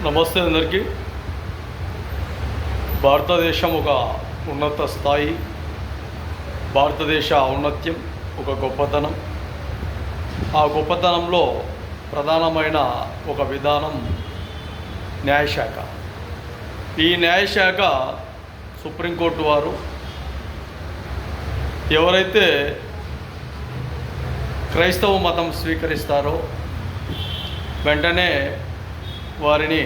నమస్తే అందరికీ. భారతదేశం ఒక ఉన్నత స్థాయి, భారతదేశ ఔన్నత్యం ఒక గొప్పతనం. ఆ గొప్పతనంలో ప్రధానమైన ఒక విధానం న్యాయశాఖ. ఈ న్యాయశాఖ సుప్రీంకోర్టు వారు ఎవరైతే క్రైస్తవ మతం స్వీకరిస్తారో వెంటనే వారిని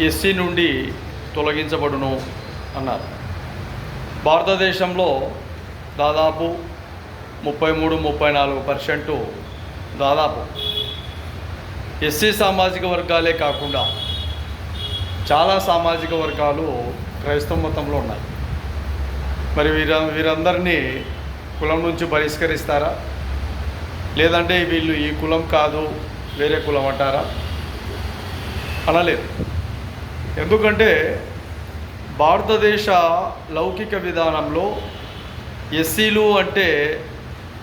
ఎస్సీ నుండి తొలగించబడును అన్నారు. భారతదేశంలో దాదాపు 33-34% దాదాపు ఎస్సీ సామాజిక వర్గాలే కాకుండా చాలా సామాజిక వర్గాలు క్రైస్తవ మతంలో ఉన్నాయి. మరి వీరందరినీ కులం నుంచి బహిష్కరిస్తారా, లేదంటే వీళ్ళు ఈ కులం కాదు వేరే కులం అంటారా? అనలేదు. ఎందుకంటే భారతదేశ లౌకిక విధానంలో ఎస్సీలు అంటే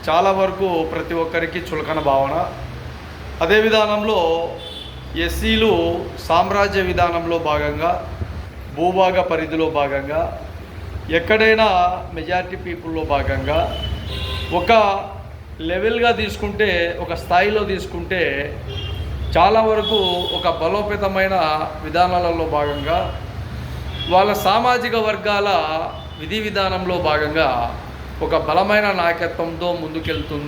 చాలా వరకు ప్రతి ఒక్కరికి చులకన భావన. అదే విధానంలో ఎస్సీలు సామ్రాజ్య విధానంలో భాగంగా, భూభాగ పరిధిలో భాగంగా, ఎక్కడైనా మెజారిటీ పీపుల్లో భాగంగా ఒక లెవెల్గా తీసుకుంటే, ఒక స్థాయిలో తీసుకుంటే చాలా వరకు ఒక బలోపేతమైన విధానాలలో భాగంగా వాళ్ళ సామాజిక వర్గాల విధి విధానంలో భాగంగా ఒక బలమైన నాయకత్వంతో ముందుకెళ్తుంది